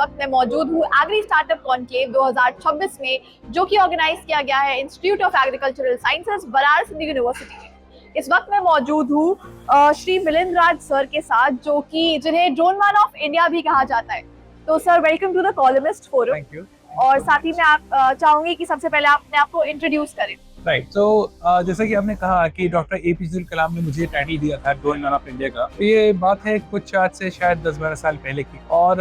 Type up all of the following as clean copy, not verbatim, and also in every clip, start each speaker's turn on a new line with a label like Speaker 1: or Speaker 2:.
Speaker 1: वक्त मैं मौजूद हूँ एग्री स्टार्टअप कॉन्क्लेव 2026 में, जो कि ऑर्गेनाइज किया गया है institute of agricultural sciences Banaras Hindu university में। इस वक्त मैं मौजूद हूँ श्री मिलिंद राज सर के साथ, जो कि जिन्हें ड्रोन मैन ऑफ इंडिया भी कहा जाता है। तो sir, welcome to the columnist forum.
Speaker 2: Thank you.
Speaker 1: और साथ ही में आप चाहूंगी कि सबसे पहले आप अपने आप को इंट्रोड्यूस करें।
Speaker 2: राइट, तो जैसा कि आपने कहा कि डॉक्टर APJ अब्दुल कलाम ने मुझे टाइटल दिया था ड्रोन मैन ऑफ इंडिया का, तो ये बात है कुछ आज से शायद 10-12 साल पहले की। और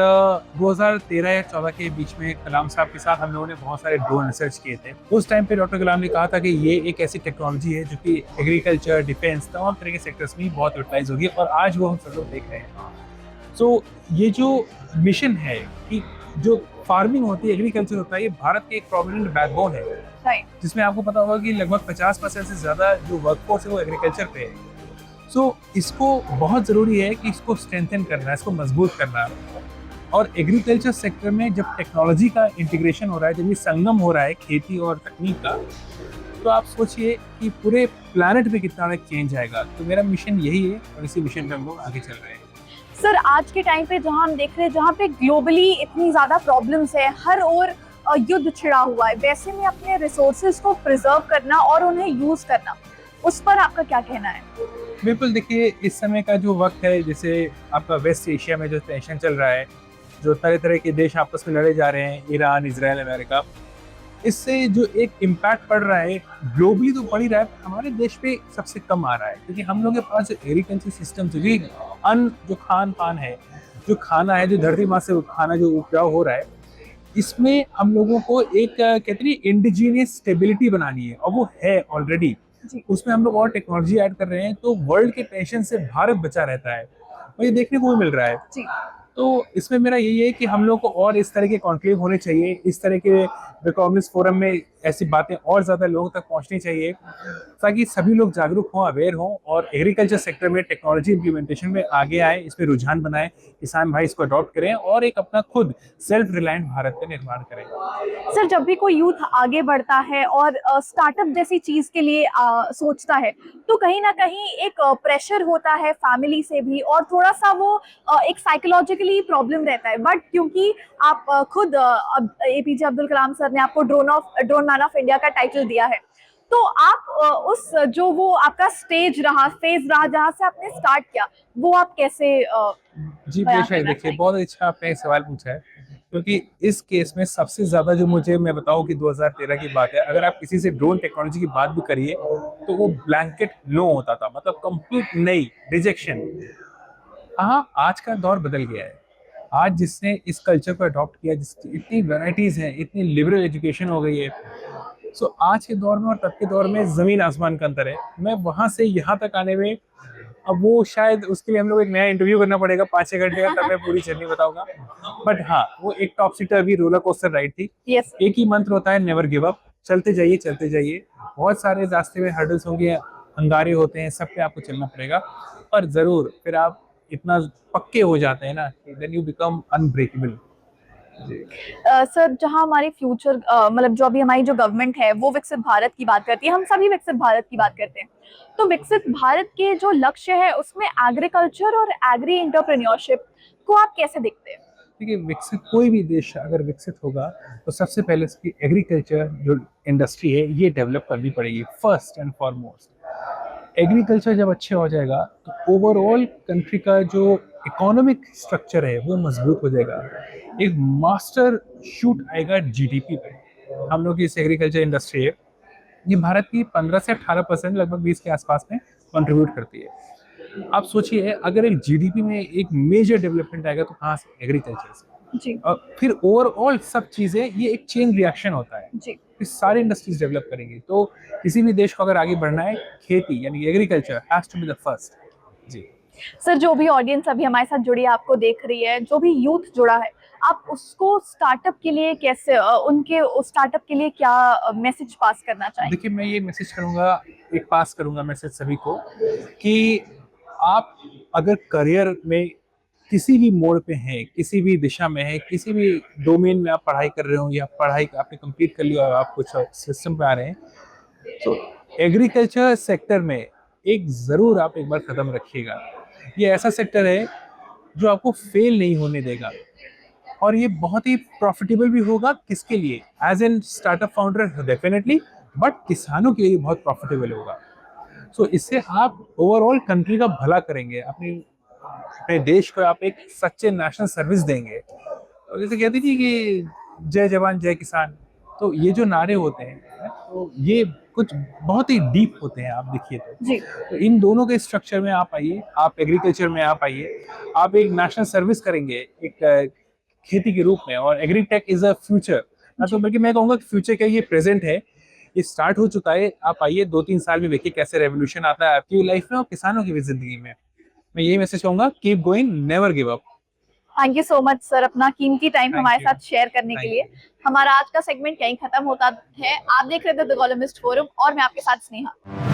Speaker 2: 2013 या 14 के बीच में कलाम साहब के साथ हम लोगों ने बहुत सारे ड्रोन रिसर्च किए थे। उस टाइम पे डॉक्टर कलाम ने कहा था कि ये एक ऐसी टेक्नोलॉजी है जो कि एग्रीकल्चर, डिफेंस, तमाम तरह के सेक्टर्स में बहुत यूटिलाइज होगी, और आज वो हम सब लोग देख रहे हैं। तो ये जो मिशन है कि जो फार्मिंग होती है, एग्रीकल्चर होता है, ये भारत के एक प्रोमिनेंट बैकबोन है, जिसमें आपको पता होगा कि लगभग 50% से ज्यादा जो वर्कफोर्स है वो एग्रीकल्चर पे है। सो इसको बहुत जरूरी है कि इसको स्ट्रेंथन करना है, इसको मजबूत करना है। और एग्रीकल्चर सेक्टर में जब टेक्नोलॉजी का इंटीग्रेशन हो रहा है, जब ये संगम हो रहा है खेती और तकनीक का, तो आप सोचिए कि पूरे प्लैनेट पे कितना चेंज आएगा। तो मेरा मिशन यही है और इसी मिशन पे हम लोग आगे चल रहे हैं।
Speaker 1: सर, आज के टाइम पे जहाँ हम देख रहे हैं, जहाँ पे ग्लोबली इतनी ज्यादा प्रॉब्लम्स है, हर ओर युद्ध छिड़ा हुआ है, वैसे में अपने रिसोर्सेज को प्रिजर्व करना और उन्हें यूज करना, उस पर आपका क्या कहना है?
Speaker 2: बिल्कुल, देखिए इस समय का जो वक्त है, जैसे आपका वेस्ट एशिया में जो टेंशन चल रहा है, जो तरह तरह के देश आपस में लड़े जा रहे हैं, ईरान, इजराइल, अमेरिका, इससे जो एक इम्पैक्ट पड़ रहा है ग्लोबली तो पड़ ही रहा है, हमारे देश पे सबसे कम आ रहा है, क्योंकि हम लोग के पास जो एग्रीकल्चर सिस्टम, जो अन्न, जो खान पान है, जो खाना है, जो धरती माँ से खाना जो उपजाऊ हो रहा है, इसमें हम लोगों को एक कहते हैं इंडिजीनियस स्टेबिलिटी बनानी है, और वो है ऑलरेडी। उसमें हम लोग और टेक्नोलॉजी ऐड कर रहे हैं, तो वर्ल्ड के टेंशन से भारत बचा रहता है, और ये देखने को भी मिल रहा है। तो इसमें मेरा यही है कि हम लोग को और इस तरह के कॉन्क्लेव होने चाहिए, इस तरह के इकोनॉमिक्स फोरम में ऐसी बातें और ज़्यादा लोगों तक पहुंचनी चाहिए, ताकि सभी लोग जागरूक हों, अवेयर हों, और एग्रीकल्चर सेक्टर में टेक्नोलॉजी इम्प्लीमेंटेशन में आगे आए, इस पर रुझान बनाएं, किसान भाई इसको अडॉप्ट करें और एक अपना खुद सेल्फ रिलायंट भारत का निर्माण करें।
Speaker 1: सर, जब भी कोई यूथ आगे बढ़ता है और स्टार्टअप जैसी चीज के लिए सोचता है, तो कहीं ना कहीं एक प्रेशर होता है फैमिली से भी, और थोड़ा सा वो एक साइकोलॉजिकली प्रॉब्लम रहता है। बट क्योंकि आप खुद APJ अब्दुल कलाम सर ने आपको ड्रोन मैन ऑफ इंडिया का टाइटल दिया है, तो आप उस जो वो आपका फेज रहा जहाँ से आपने स्टार्ट किया, वो आप कैसे
Speaker 2: जी बेशक, देखिए बहुत अच्छा आपने एक सवाल पूछा है, क्योंकि इस केस में सबसे ज्यादा जो मैं बताऊं कि 2013 की बात है, अगर आप किसी से ड्रोन टेक्नोलॉजी की बात भी करिए तो वो ब्लैंकेट नो होता था, मतलब कंप्लीट नई रिजेक्शन। हाँ, आज का दौर बदल गया है। आज जिसने इस कल्चर को अडॉप्ट किया, जिसकी इतनी वैरायटीज हैं, इतनी लिबरल एजुकेशन हो गई है, सो आज के दौर में और तब के दौर में जमीन आसमान का अंतर है। मैं वहां से यहाँ तक आने में, अब वो शायद उसके लिए हम लोग एक नया इंटरव्यू करना पड़ेगा 5-6 घंटे का, तब मैं पूरी जर्नी बताऊंगा। बट हाँ, वो एक टॉप सीटर भी रोलर कोस्टर राइड थी।
Speaker 1: yes.
Speaker 2: एक ही मंत्र होता है, नेवर गिव अप, चलते जाइए चलते जाइए। बहुत सारे रास्ते में हर्डल्स होंगे, अंगारे होते हैं, सब पे आपको चलना पड़ेगा, पर जरूर फिर आप इतना पक्के हो जाते हैं ना, then you become unbreakable.
Speaker 1: Sir, जहां हमारे फ्यूचर मतलब जो अभी हमारी जो गवर्नमेंट है वो विकसित भारत की बात करती है, हम सभी विकसित भारत की बात करते हैं, तो विकसित भारत के जो लक्ष्य है उसमें एग्रीकल्चर और एग्री एंटरप्रेन्योरशिप को आप कैसे देखते हैं?
Speaker 2: देखिए, विकसित कोई भी देश अगर विकसित होगा तो सबसे पहले इसकी एग्रीकल्चर जो इंडस्ट्री है ये डेवलप करनी पड़ेगी, फर्स्ट एंड फॉरमोस्ट। एग्रीकल्चर जब अच्छे हो जाएगा तो ओवरऑल कंट्री का जो इकोनॉमिक स्ट्रक्चर है वो मजबूत हो जाएगा, एक मास्टर शूट आएगा GDP पे। हम लोग की इस एग्रीकल्चर इंडस्ट्री है, ये भारत की 15 से 18%, लगभग 20 के आसपास में कंट्रीब्यूट करती है। आप सोचिए, अगर एक GDP में एक मेजर डेवलपमेंट आएगा तो कहाँ से? एग्रीकल्चर से।
Speaker 1: जी।
Speaker 2: और फिर ओवरऑल सब चीजें, ये एक चेन रिएक्शन होता है,
Speaker 1: जी।
Speaker 2: फिर सारी इंडस्ट्रीज डेवलप करेंगी। तो किसी भी देश को अगर आगे बढ़ना है, खेती यानी agriculture has to be the first. जी
Speaker 1: सर, जो भी ऑडियंस अभी हमारे साथ जुड़ी है, आपको देख रही है, जो भी यूथ जुड़ा है, आप उसको स्टार्टअप के लिए कैसे, उनके स्टार्टअप के लिए क्या मैसेज पास करना चाहेंगे?
Speaker 2: देखिए, मैं ये मैसेज करूंगा, एक पास करूंगा मैसेज सभी को, कि आप अगर करियर में किसी भी मोड़ पे हैं, किसी भी दिशा में है, किसी भी डोमेन में आप पढ़ाई कर रहे हो, या पढ़ाई आपने कंप्लीट कर लिया और आप कुछ सिस्टम पे आ रहे हैं, तो एग्रीकल्चर सेक्टर में एक जरूर आप एक बार कदम रखिएगा। ये ऐसा सेक्टर है जो आपको फेल नहीं होने देगा। और ये बहुत ही प्रॉफिटेबल भी होगा किसके लिए, as an startup founder definitely, but किसानों के लिए बहुत प्रॉफिटेबल होगा। सो इससे आप ओवरऑल कंट्री का भला करेंगे, अपने देश को आप एक सच्चे नेशनल सर्विस देंगे। और जैसे कहती थी कि जय जवान जय किसान, तो ये जो नारे होते हैं तो ये कुछ बहुत ही डीप होते हैं, आप देखिए
Speaker 1: जी
Speaker 2: तो इन दोनों के स्ट्रक्चर में आप आइए, आप एग्रीकल्चर में आप आइए, आप एक नेशनल सर्विस करेंगे एक खेती के रूप में। और एग्रीटेक इज अ फ्यूचर, ना तो बल्कि मैं कहूँगा कि फ्यूचर क्या, ये प्रेजेंट है, ये स्टार्ट हो चुका है। आप आइए 2-3 साल में देखिए कैसे रेवोल्यूशन आता है आपकी लाइफ में और किसानों की भी जिंदगी में। मैं यही मैसेज कहूंगा, keep going, never give up.
Speaker 1: Thank you so much sir, अपना कीमती टाइम
Speaker 2: Thank
Speaker 1: हमारे
Speaker 2: you.
Speaker 1: साथ शेयर करने के
Speaker 2: Thank
Speaker 1: लिए। हमारा आज का सेगमेंट यहीं खत्म होता है। आप देख रहे थे द कॉलमिस्ट फोरम और मैं आपके साथ स्नेहा।